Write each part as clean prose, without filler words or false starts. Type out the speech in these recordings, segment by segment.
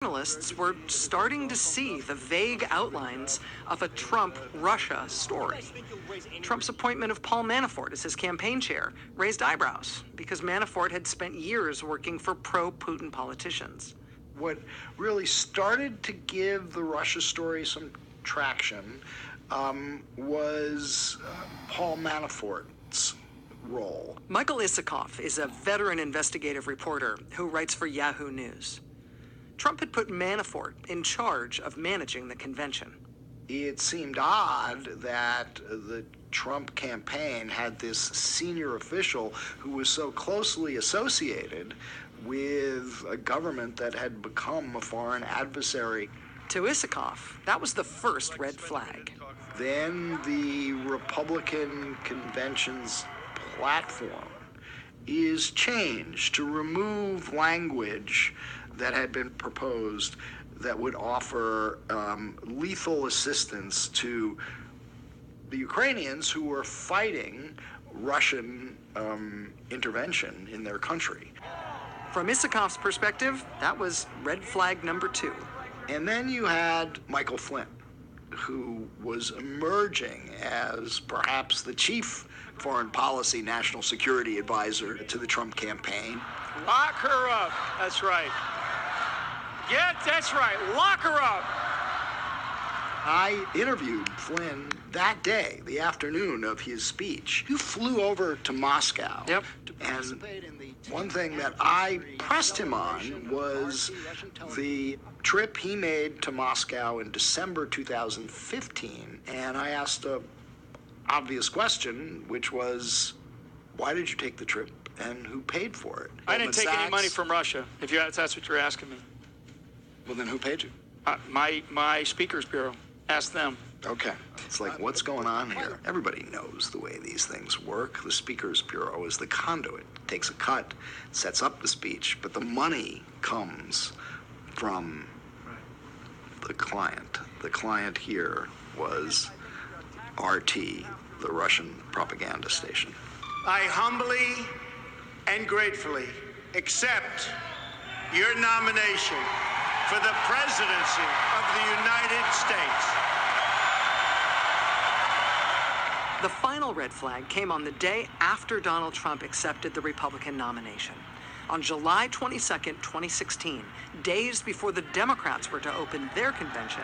Journalists were starting to see the vague outlines of a Trump-Russia story. Trump's appointment of Paul Manafort as his campaign chair raised eyebrows because Manafort had spent years working for pro-Putin politicians. What really started to give the Russia story some traction was Paul Manafort's role. Michael Isikoff is a veteran investigative reporter who writes for Yahoo News. Trump had put Manafort in charge of managing the convention. It seemed odd that the Trump campaign had this senior official who was so closely associated with a government that had become a foreign adversary. To Isikoff, that was the first red flag. Then the Republican convention's platform is changed to remove language that had been proposed that would offer lethal assistance to the Ukrainians who were fighting Russian intervention in their country. From Isikoff's perspective, that was red flag number 2. And then you had Michael Flynn, who was emerging as perhaps the chief foreign policy national security advisor to the Trump campaign. Lock her up. That's right. Yeah, that's right. Lock her up. I interviewed Flynn that day, the afternoon of his speech. You flew over to Moscow. Yep. And one thing that I pressed him on was the trip he made to Moscow in December 2015. And I asked an obvious question, which was, why did you take the trip and who paid for it? I didn't take any money from Russia, if that's what you're asking me. Well, then who paid you? My Speakers Bureau. Ask them. Okay. It's like, what's going on here? Everybody knows the way these things work. The Speakers Bureau is the conduit. Takes a cut, sets up the speech, but the money comes from the client. The client here was RT, the Russian propaganda station. I humbly and gratefully accept your nomination for the presidency of the United States. The final red flag came on the day after Donald Trump accepted the Republican nomination. On July 22nd, 2016, days before the Democrats were to open their convention,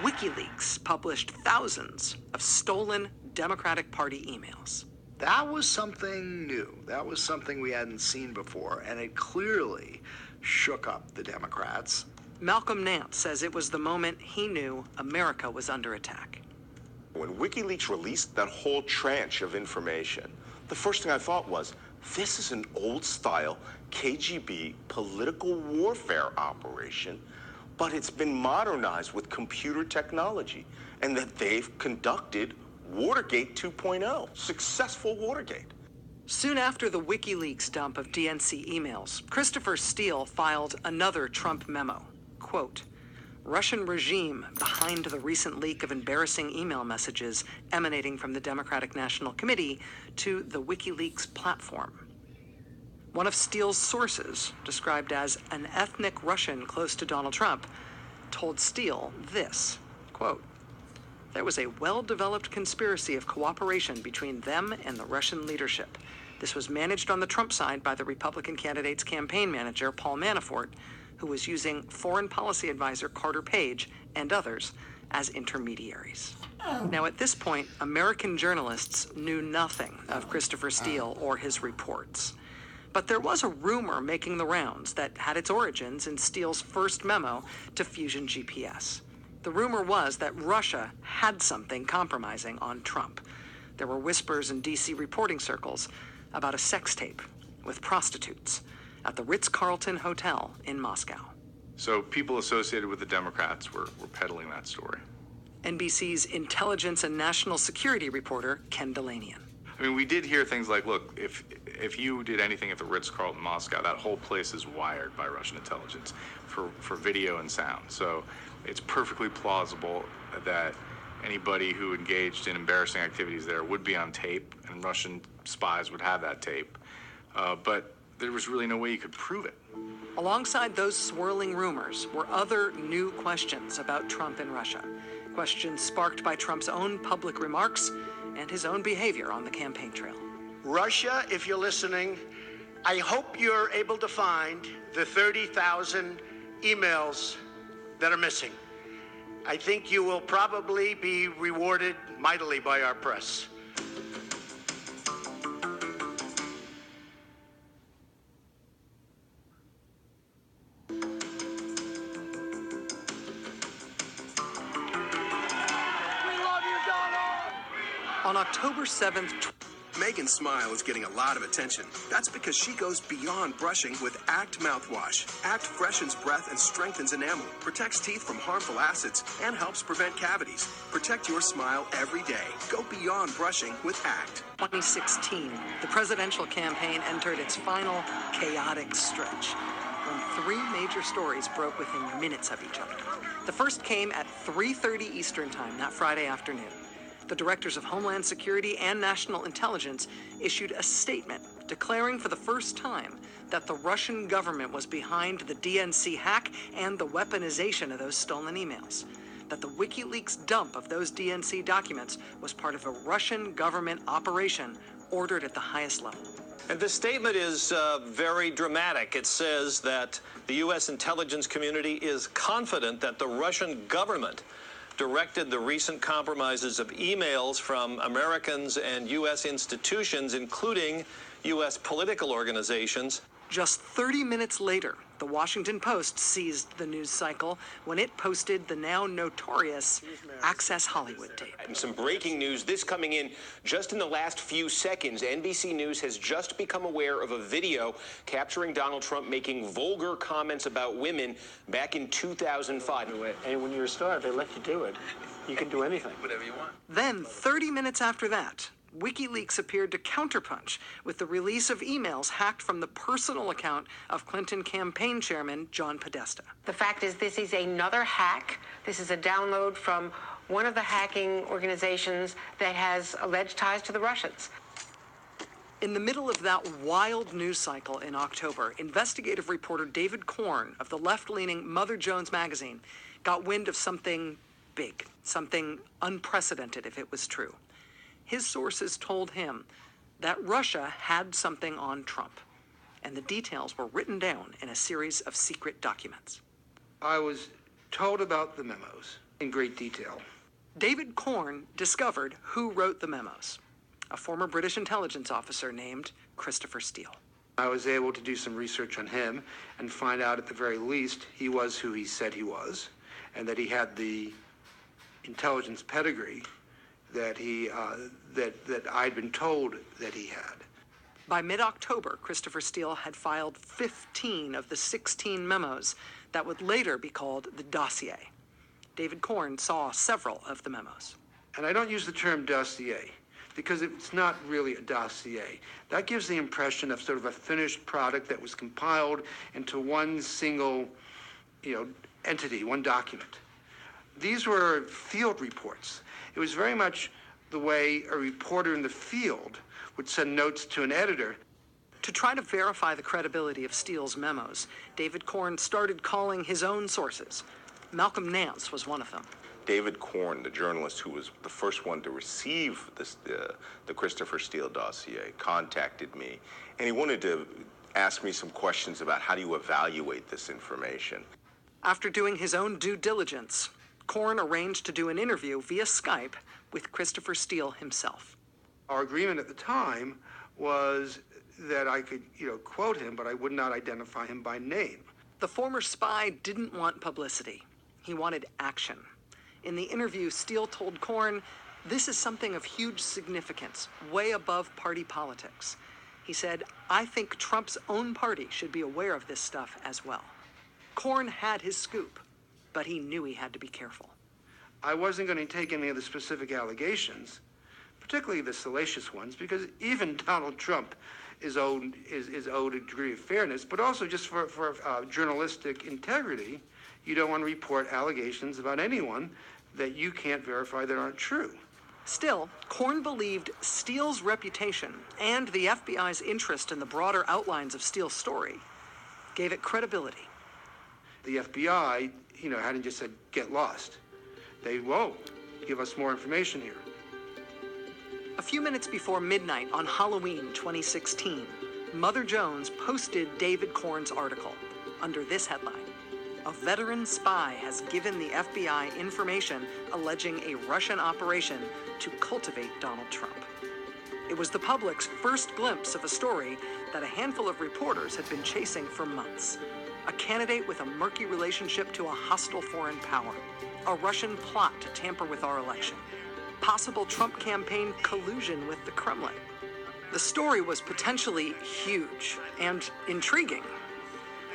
WikiLeaks published thousands of stolen Democratic Party emails. That was something new. That was something we hadn't seen before, and it clearly shook up the Democrats. Malcolm Nance says it was the moment he knew America was under attack. When WikiLeaks released that whole tranche of information, the first thing I thought was, this is an old-style KGB political warfare operation, but it's been modernized with computer technology, and that they've conducted Watergate 2.0, successful Watergate. Soon after the WikiLeaks dump of DNC emails, Christopher Steele filed another Trump memo. Quote, Russian regime behind the recent leak of embarrassing email messages emanating from the Democratic National Committee to the WikiLeaks platform. One of Steele's sources, described as an ethnic Russian close to Donald Trump, told Steele this, quote, there was a well-developed conspiracy of cooperation between them and the Russian leadership. This was managed on the Trump side by the Republican candidate's campaign manager, Paul Manafort, who was using foreign policy advisor Carter Page and others as intermediaries. Now, at this point, American journalists knew nothing of Christopher Steele or his reports. But there was a rumor making the rounds that had its origins in Steele's first memo to Fusion GPS. The rumor was that Russia had something compromising on Trump. There were whispers in D.C. reporting circles about a sex tape with prostitutes at the Ritz-Carlton Hotel in Moscow. So people associated with the Democrats were peddling that story. NBC's intelligence and national security reporter, Ken Delanian. I mean, we did hear things like, look, if you did anything at the Ritz-Carlton Moscow, that whole place is wired by Russian intelligence for video and sound. So it's perfectly plausible that anybody who engaged in embarrassing activities there would be on tape, and Russian spies would have that tape. But there was really no way you could prove it. Alongside those swirling rumors were other new questions about Trump and Russia, questions sparked by Trump's own public remarks and his own behavior on the campaign trail. Russia, if you're listening, I hope you're able to find the 30,000 emails that are missing. I think you will probably be rewarded mightily by our press. On October 7th, Meghan's smile is getting a lot of attention. That's because she goes beyond brushing with ACT mouthwash. ACT freshens breath and strengthens enamel, protects teeth from harmful acids, and helps prevent cavities. Protect your smile every day. Go beyond brushing with ACT. 2016, the presidential campaign entered its final chaotic stretch when three major stories broke within minutes of each other. The first came at 3:30 Eastern Time that Friday afternoon. The directors of Homeland Security and National Intelligence issued a statement declaring for the first time that the Russian government was behind the DNC hack and the weaponization of those stolen emails, that the WikiLeaks dump of those DNC documents was part of a Russian government operation ordered at the highest level. And this statement is very dramatic. It says that the U.S. intelligence community is confident that the Russian government directed the recent compromises of emails from Americans and U.S. institutions, including U.S. political organizations. Just 30 minutes later, the Washington Post seized the news cycle when it posted the now notorious Access Hollywood tape. And some breaking news, this coming in just in the last few seconds. NBC News has just become aware of a video capturing Donald Trump making vulgar comments about women back in 2005. And when you're a star, they let you do it. You can do anything. Whatever you want. Then, 30 minutes after that, WikiLeaks appeared to counterpunch with the release of emails hacked from the personal account of Clinton campaign chairman John Podesta. The fact is, this is another hack. This is a download from one of the hacking organizations that has alleged ties to the Russians. In the middle of that wild news cycle in October, investigative reporter David Korn of the left-leaning Mother Jones magazine got wind of something big, something unprecedented if it was true. His sources told him that Russia had something on Trump, and the details were written down in a series of secret documents. I was told about the memos in great detail. David Korn discovered who wrote the memos, a former British intelligence officer named Christopher Steele. I was able to do some research on him and find out at the very least he was who he said he was, and that he had the intelligence pedigree that that I'd been told that he had. By mid-October, Christopher Steele had filed 15 of the 16 memos that would later be called the Dossier. David Korn saw several of the memos. And I don't use the term dossier because it's not really a dossier. That gives the impression of sort of a finished product that was compiled into one single, entity, one document. These were field reports. It was very much the way a reporter in the field would send notes to an editor. To try to verify the credibility of Steele's memos, David Korn started calling his own sources. Malcolm Nance was one of them. David Korn, the journalist who was the first one to receive this, the Christopher Steele dossier, contacted me, and he wanted to ask me some questions about how do you evaluate this information. After doing his own due diligence, Korn arranged to do an interview via Skype with Christopher Steele himself. Our agreement at the time was that I could, quote him, but I would not identify him by name. The former spy didn't want publicity. He wanted action. In the interview, Steele told Korn, "This is something of huge significance, way above party politics." He said, "I think Trump's own party should be aware of this stuff as well." Korn had his scoop, but he knew he had to be careful. I wasn't going to take any of the specific allegations, particularly the salacious ones, because even Donald Trump is owed a degree of fairness, but also just for journalistic integrity, you don't want to report allegations about anyone that you can't verify that aren't true. Still, Korn believed Steele's reputation and the FBI's interest in the broader outlines of Steele's story gave it credibility. The FBI, hadn't just said, get lost. They, give us more information here. A few minutes before midnight on Halloween 2016, Mother Jones posted David Corn's article under this headline: "A veteran spy has given the FBI information alleging a Russian operation to cultivate Donald Trump." It was the public's first glimpse of a story that a handful of reporters had been chasing for months. A candidate with a murky relationship to a hostile foreign power. A Russian plot to tamper with our election. Possible Trump campaign collusion with the Kremlin. The story was potentially huge and intriguing,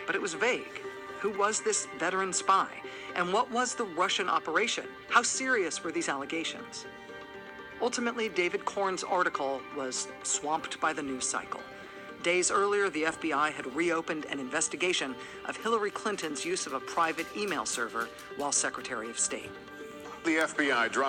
but it was vague. Who was this veteran spy? And what was the Russian operation? How serious were these allegations? Ultimately, David Corn's article was swamped by the news cycle. Days earlier, the FBI had reopened an investigation of Hillary Clinton's use of a private email server while Secretary of State. The FBI dropped